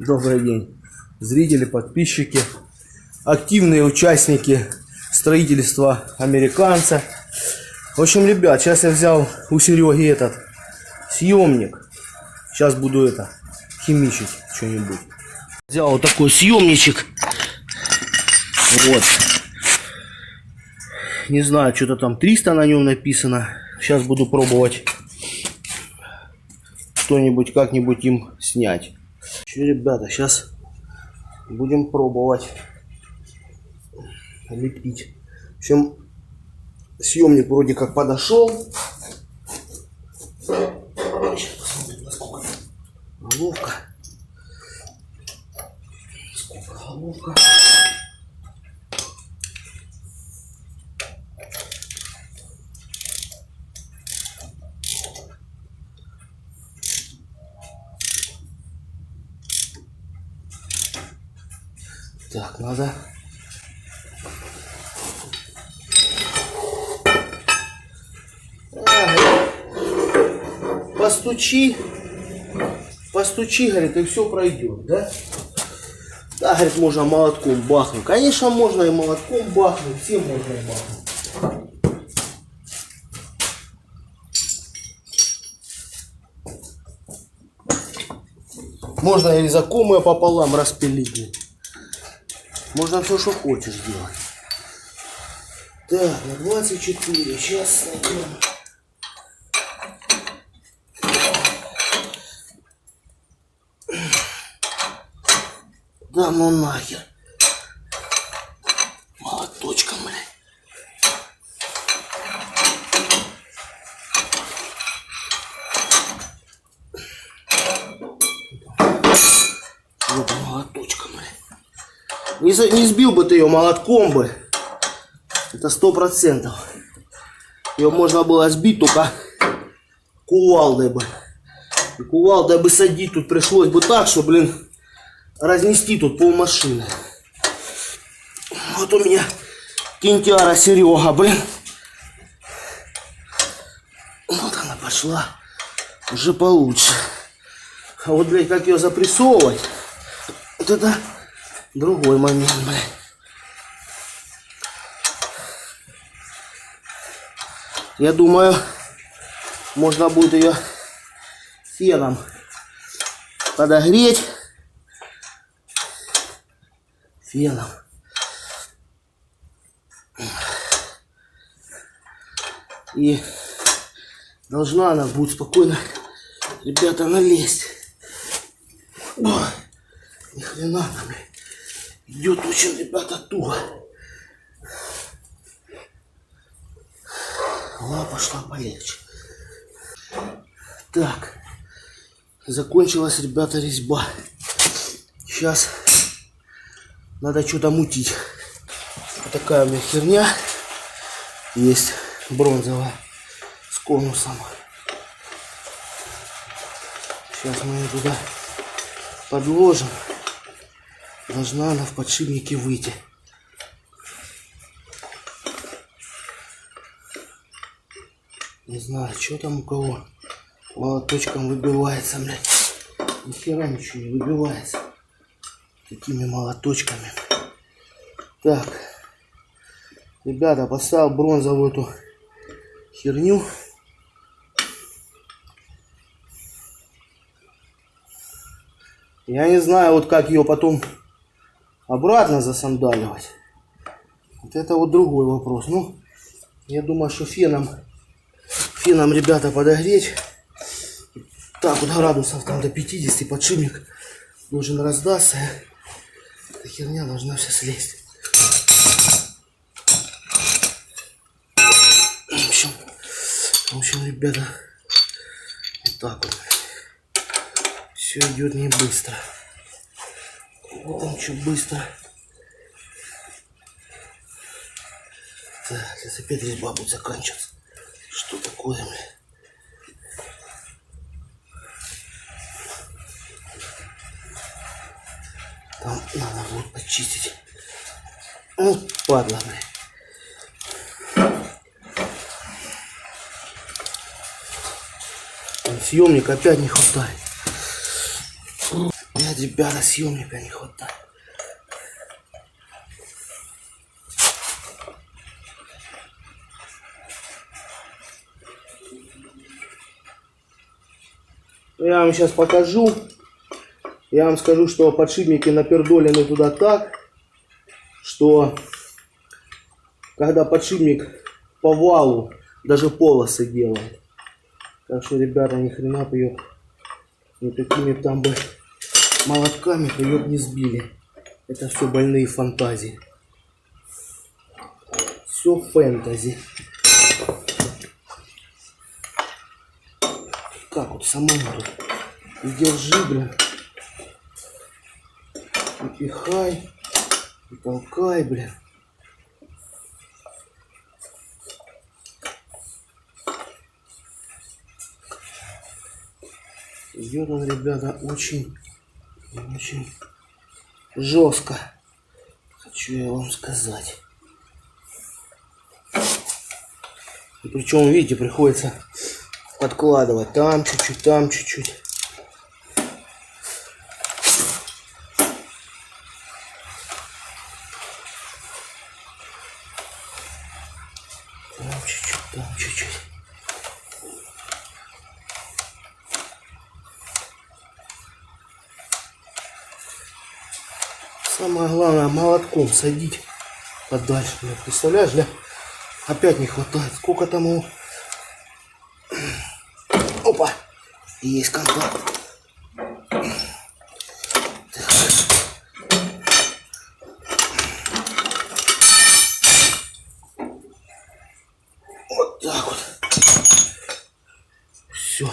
Добрый день, зрители, подписчики, активные участники строительства американца. В общем, ребят, сейчас я взял у Сереги этот съемник. Сейчас буду химичить что-нибудь. Взял вот такой съемничек. Вот. Не знаю, что-то там 300 на нем написано. Сейчас буду пробовать что-нибудь как-нибудь им снять. Че, ребята, сейчас будем пробовать лепить. В общем, съемник вроде как подошел. Сейчас посмотрим, насколько головка. Сколько головка. Так, надо постучи, говорит, и все пройдет, да? Да, говорит, можно молотком бахнуть. Конечно, можно и молотком бахнуть, всем можно и бахнуть. Можно и резаком ее пополам распилить. Можно все, что хочешь делать. Так, на 24. Сейчас найдем. Да ну нахер. Молоточком, блядь. Вот молоточком, блядь. Не сбил бы ты ее молотком бы. Это 100%. Ее можно было сбить только кувалдой бы. И кувалдой бы садить тут пришлось бы так, что, блин, разнести тут полмашины. Вот у меня кинтяра Серега, блин. Вот она пошла. Уже получше. А вот, блядь, как ее запрессовывать, вот это другой момент, блядь. Я думаю, можно будет ее феном подогреть. Феном. И должна она будет спокойно, ребята, налезть. Ой, ни хрена там, блядь. Идет очень, ребята, туго. Голова пошла полегче. Так. Закончилась, ребята, резьба. Сейчас надо что-то мутить. Вот такая у меня херня. Есть бронзовая. С конусом. Сейчас мы ее туда подложим. Должна она в подшипнике выйти. Не знаю, что там у кого молоточком выбивается, блядь. Ни хера ничего не выбивается. Такими молоточками. Так. Ребята, поставил бронзовую эту херню. Я не знаю, вот как ее потом обратно засандаливать. Вот это вот другой вопрос. Ну, я думаю, что феном, ребята, подогреть. Так вот градусов там до 50 подшипник должен раздаться. Эта херня должна вся слезть. В общем, ребята, вот так вот. Все идет не быстро. Вот он что быстро. Так, сейчас опять резьба будет заканчиваться. Что такое, бля? Там надо будет почистить. Вот падла, бля. Съемник опять не хватает. ребята, съемника не хватает. Я вам сейчас покажу. Я вам скажу, что подшипники напердолены туда так, что когда подшипник по валу даже полосы делает. Так что, ребята, ни хрена бы ее никакими там бы молотками бы ее не сбили. Это все больные фантазии. Все фэнтези. Как вот самому тут и держи, блин, и пихай, и толкай, блин. Идет он, ребята, очень жестко. Хочу я вам сказать. И причем, видите, приходится подкладывать там чуть-чуть, там чуть-чуть. Там чуть-чуть, там чуть-чуть. Самое главное, молотком садить подальше. Представляешь, да? Опять не хватает. Сколько там его? Опа! Есть контакт. Так. Вот так вот. Все.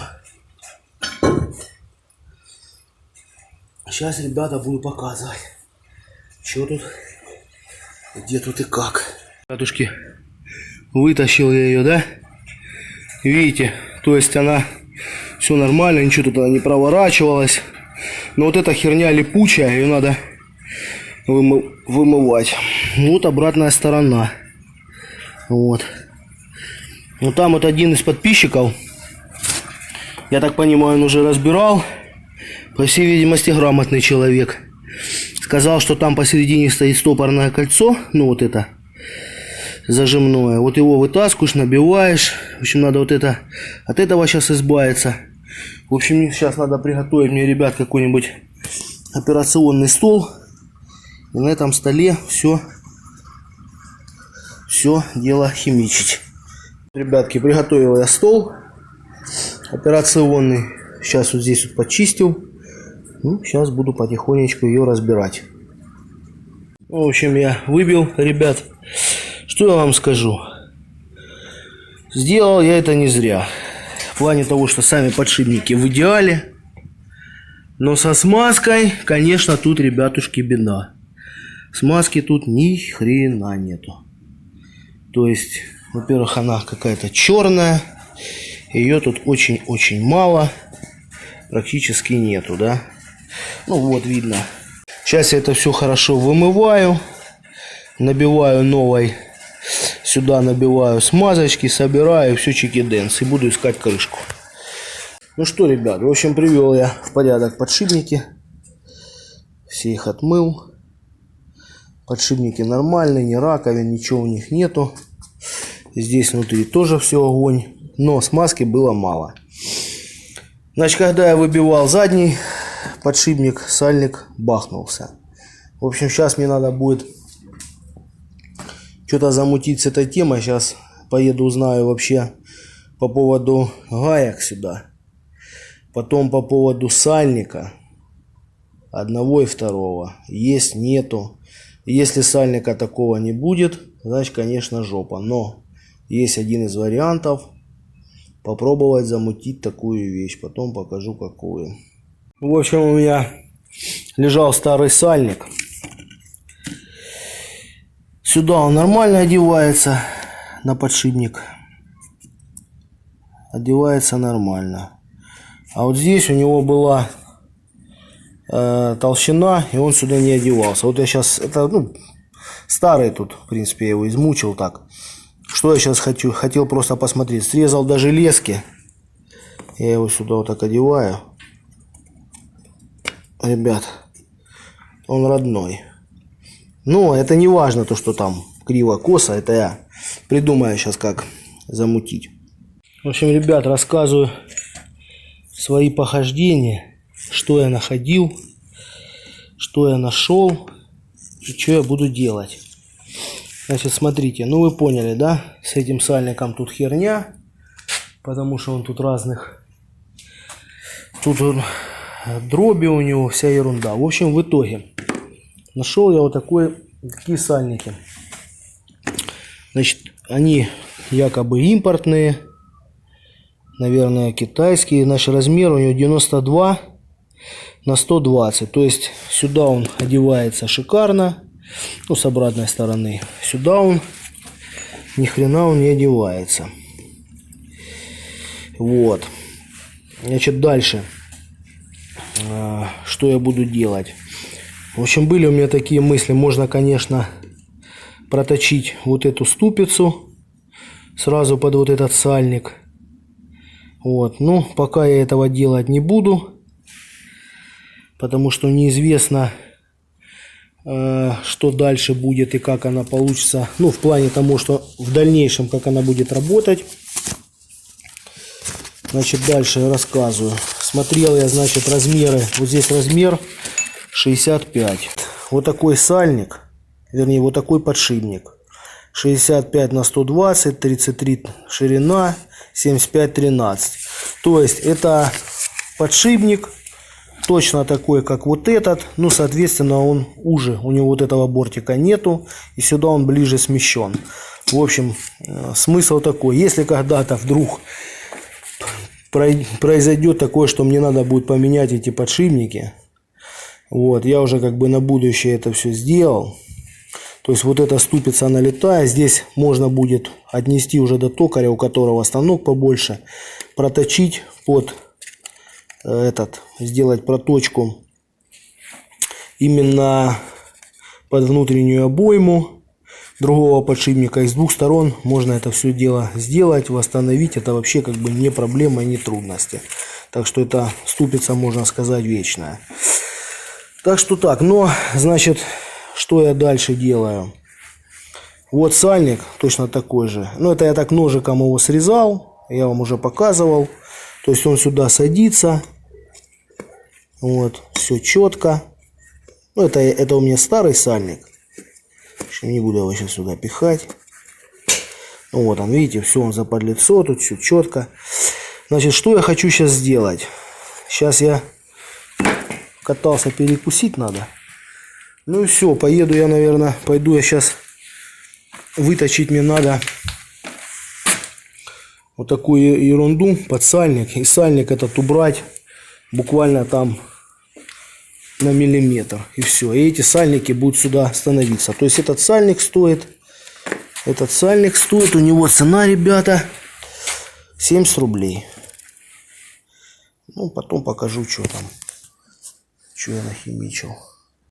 Сейчас, ребята, буду показывать, что тут, где тут и как. Ребятушки, вытащил я ее, да? Видите, то есть она все нормально, ничего тут она не проворачивалась. Но вот эта херня липучая, ее надо вымывать. Вот обратная сторона. Вот. Вот там вот один из подписчиков, я так понимаю, он уже разбирал. По всей видимости, грамотный человек. Сказал, что там посередине стоит стопорное кольцо. Ну вот это зажимное. Вот его вытаскиваешь, набиваешь. В общем, надо вот это от этого сейчас избавиться. В общем, сейчас надо приготовить мне, ребят, какой-нибудь операционный стол. И на этом столе все дело химичить. Ребятки, приготовил я стол операционный. Сейчас вот здесь вот почистил. Ну, сейчас буду потихонечку ее разбирать. В общем, я выбил, ребят. Что я вам скажу? Сделал я это не зря. В плане того, что сами подшипники в идеале. Но со смазкой, конечно, тут, ребятушки, беда. Смазки тут ни хрена нету. То есть, во-первых, она какая-то черная. Ее тут очень-очень мало. Практически нету, да? Ну вот, видно. Сейчас я это все хорошо вымываю. Набиваю новой. Сюда набиваю смазочки, собираю, все чики-дэнс. И буду искать крышку. Ну что, ребят, в общем, привел я в порядок подшипники. Все их отмыл. Подшипники нормальные, ни раковин, ничего у них нету. Здесь внутри тоже все огонь. Но смазки было мало. Значит, когда я выбивал задний подшипник, сальник бахнулся. В общем, сейчас мне надо будет что-то замутить с этой темой. Сейчас поеду, узнаю вообще по поводу гаек сюда. Потом по поводу сальника. Одного и второго. Есть, нету. Если сальника такого не будет, значит, конечно, жопа. Но есть один из вариантов. Попробовать замутить такую вещь. Потом покажу, какую. В общем, у меня лежал старый сальник. Сюда он нормально одевается. На подшипник. Одевается нормально. А вот здесь у него была толщина. И он сюда не одевался. Вот я сейчас... Это, старый тут. В принципе, я его измучил так. Что я сейчас хочу? Хотел просто посмотреть. Срезал даже лески. Я его сюда вот так одеваю. ребят, он родной. Но это не важно, то, что там криво-косо. Это я придумаю сейчас, как замутить. В общем, ребят, рассказываю свои похождения, что я находил, что я нашел и что я буду делать. Значит, смотрите, ну вы поняли, да? С этим сальником тут херня, потому что он тут разных... Тут он, дроби у него, вся ерунда. В общем, в итоге нашел я вот такие сальники. Значит, они якобы импортные, наверное, китайские. Наш размер у него 92 на 120. То есть сюда он одевается шикарно. Ну, с обратной стороны. Сюда он ни хрена он не одевается. Вот. Значит, дальше. Что я буду делать? В общем, были у меня такие мысли. Можно, конечно, проточить вот эту ступицу сразу под вот этот сальник. Вот. Ну, пока я этого делать не буду. Потому что неизвестно, что дальше будет и как она получится. Ну, в плане того, что в дальнейшем, как она будет работать. Значит, дальше я рассказываю. Смотрел я, значит, размеры. Вот здесь размер 65. Вот такой сальник. Вернее, вот такой подшипник. 65 на 120, 33 ширина, 75 13. То есть, это подшипник. Точно такой, как вот этот. Ну, соответственно, он уже. У него вот этого бортика нету. И сюда он ближе смещен. В общем, смысл такой. Если когда-то вдруг произойдет такое, что мне надо будет поменять эти подшипники. Вот, я уже как бы на будущее это все сделал. То есть вот эта ступица, она летает. Здесь можно будет отнести уже до токаря, у которого станок побольше. Проточить под сделать проточку именно под внутреннюю обойму другого подшипника. И с двух сторон можно это все дело сделать, восстановить. Это вообще как бы не проблема, не трудности. Так что это ступица, можно сказать, вечная. Так что так, но, значит, что я дальше делаю? Вот сальник точно такой же. Ну, это я так ножиком его срезал. Я вам уже показывал. То есть он сюда садится. Вот, все четко. Ну, это у меня старый сальник. Не буду его сейчас сюда пихать. Ну, вот он, видите, все он заподлицо, тут все четко. Значит, что я хочу сейчас сделать? Сейчас я катался, перекусить надо. Ну и все, поеду я, наверное, пойду я сейчас выточить мне надо вот такую ерунду под сальник. И сальник этот убрать буквально там на миллиметр. И все. И эти сальники будут сюда становиться. То есть этот сальник стоит, у него цена, ребята, 70 рублей. Ну, потом покажу, что там, что я нахимичил.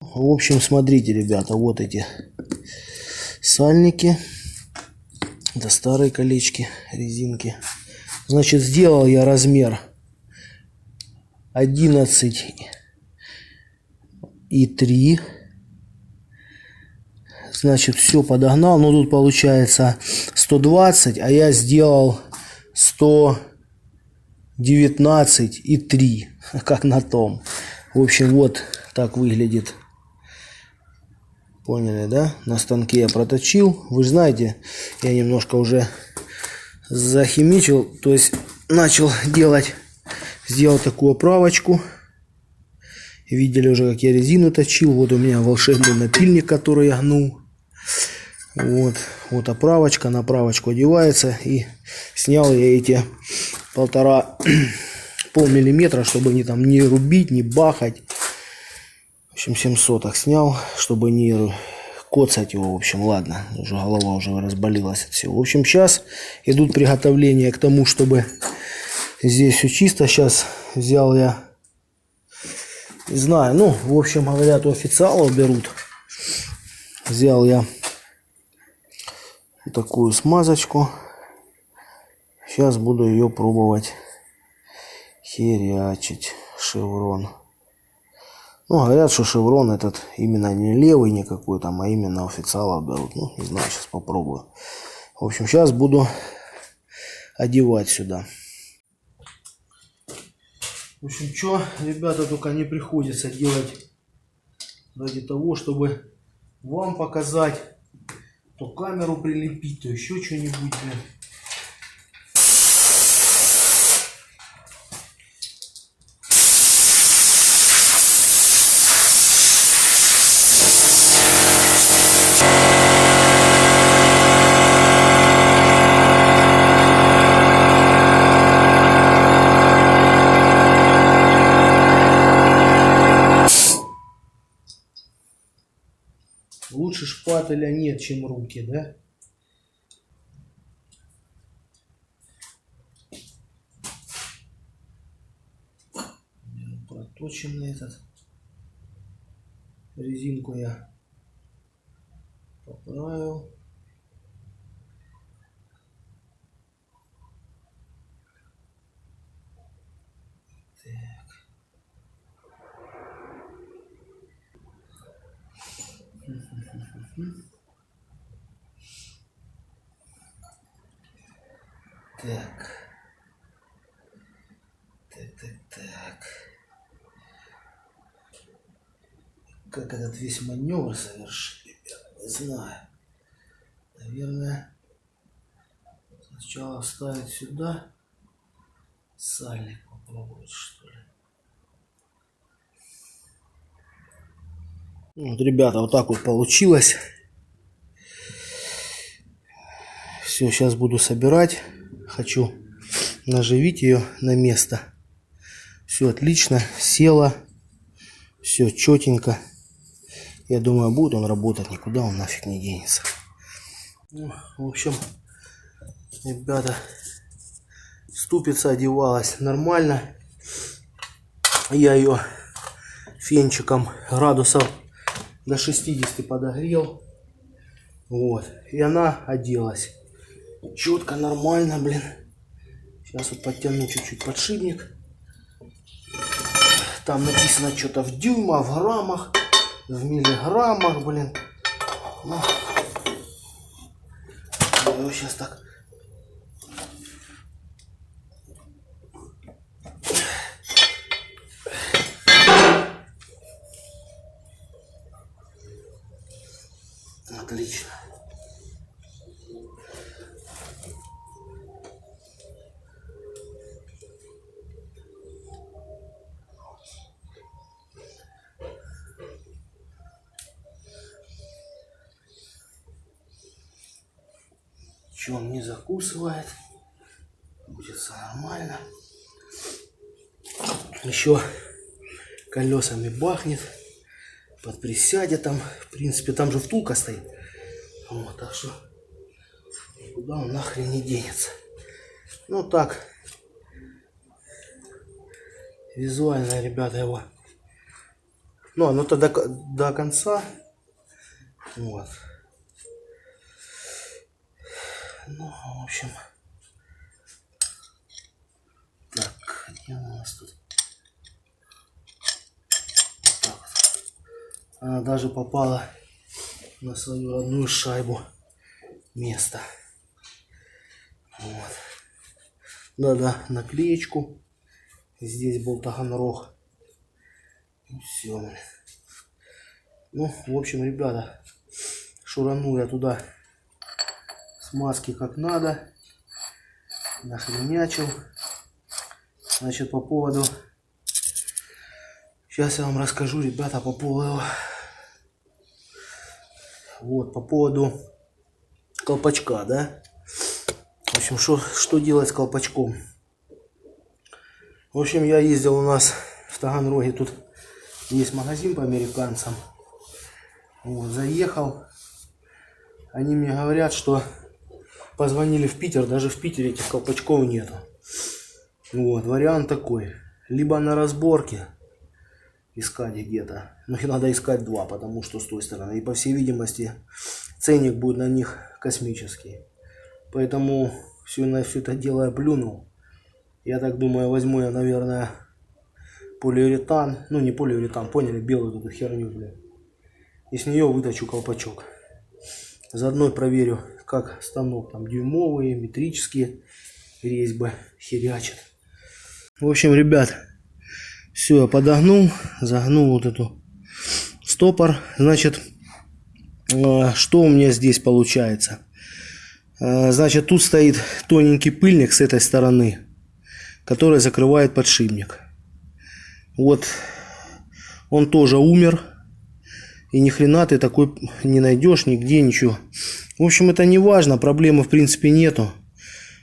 В общем, смотрите, ребята, вот эти сальники. Это старые колечки, резинки. Значит, сделал я размер 11,3. Значит, все подогнал. Но тут получается 120, а я сделал 119,3. Как на том. В общем, вот так выглядит. Поняли, да? На станке я проточил. Вы же знаете, я немножко уже захимичил. То есть начал делать. Сделал такую оправочку. Видели уже, как я резину точил. Вот у меня волшебный напильник, который я гнул. Вот оправочка. На оправочку одевается. И снял я эти полмиллиметра, чтобы не там не рубить, не бахать. В общем, 700 снял, чтобы не коцать его. В общем, ладно, уже голова уже разболелась от всего. В общем, сейчас идут приготовления к тому, чтобы здесь все чисто. Сейчас взял я, не знаю, ну, в общем, говорят, у официалов берут. Взял я такую смазочку. Сейчас буду ее пробовать херячить. Шеврон. Ну, говорят, что шеврон этот именно не левый никакой там, а именно официалов берут. Ну, не знаю, сейчас попробую. В общем, сейчас буду одевать сюда. В общем, что, ребята, только не приходится делать ради того, чтобы вам показать, то камеру прилепить, то еще что-нибудь, блин. Лучше шпателя нет, чем руки, да? Проточенный этот. Резинку я поправил. Так. Так. Как этот весь маневр совершить, ребята, не знаю. Наверное, сначала вставить сюда сальник, попробовать, что ли. Вот, ребята, вот так вот получилось. Все, сейчас буду собирать. Хочу наживить ее на место. Все отлично, села. Все четенько. Я думаю, будет он работать, никуда он нафиг не денется. Ну, в общем, ребята, ступица одевалась нормально. Я ее фенчиком градусов до 60 подогрел. Вот. И она оделась. Четко, нормально, блин. Сейчас вот подтяну чуть-чуть подшипник. Там написано что-то в дюймах, в граммах, в миллиграммах, блин. Ну, я его сейчас так. Отлично. Че он не закусывает? Будет все нормально. Еще колесами бахнет. Под присядет там. В принципе, там же втулка стоит. Вот, так что куда он нахрен не денется. Ну так. Визуально, ребята, его. Ну, оно-то до конца. Вот. Ну, в общем. Так, где у нас тут? Так вот. Она даже попала на свою родную шайбу место. Вот. Да-да, наклеечку. Здесь был Таганрог. И все. Ну, в общем, ребята, шурану я туда смазки как надо. Нахренячил. Значит, по поводу... Сейчас я вам расскажу, ребята, по поводу... Вот, по поводу колпачка, да? В общем, что делать с колпачком? В общем, я ездил у нас в Таганроге, тут есть магазин по американцам. Вот, заехал. Они мне говорят, что позвонили в Питер, даже в Питере этих колпачков нету. Вот, вариант такой. Либо на разборке искать где-то. Но их надо искать два, потому что с той стороны. И по всей видимости ценник будет на них космический. Поэтому на все это дело я плюнул. Я так думаю, возьму я, наверное, полиуретан. Ну, не полиуретан, поняли, белую эту херню, блядь. И с нее вытащу колпачок. Заодно проверю, как станок там дюймовые, метрические резьбы херячат. В общем, ребят, все, я подогнул, загнул вот эту стопор. Значит, что у меня здесь получается? Значит, тут стоит тоненький пыльник с этой стороны, который закрывает подшипник. Вот он тоже умер. И ни хрена ты такой не найдешь нигде, ничего. В общем, это не важно, проблемы в принципе нету.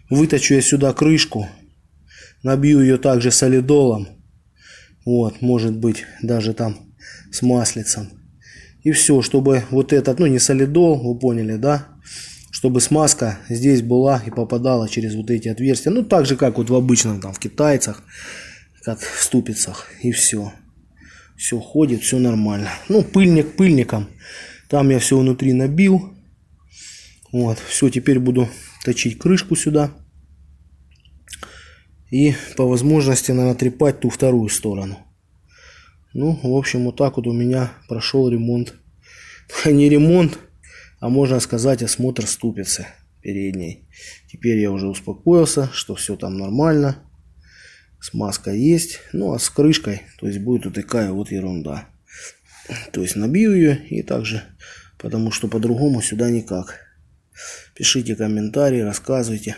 Вытащу я сюда крышку, набью ее также солидолом. Вот, может быть, даже там с маслицем. И все, чтобы вот этот, ну не солидол, вы поняли, да? Чтобы смазка здесь была и попадала через вот эти отверстия. Ну, так же, как вот в обычном, там, в китайцах, как в ступицах. И все. Все ходит, все нормально. Ну, пыльник пыльником. Там я все внутри набил. Вот, все, теперь буду точить крышку сюда. И по возможности, наверное, трепать ту вторую сторону. Ну, в общем, вот так вот у меня прошел ремонт. Не ремонт, а можно сказать осмотр ступицы передней. Теперь я уже успокоился, что все там нормально. Смазка есть. Ну, а с крышкой, то есть будет вот такая вот ерунда. То есть набью ее и также, потому что по-другому сюда никак. Пишите комментарии, рассказывайте.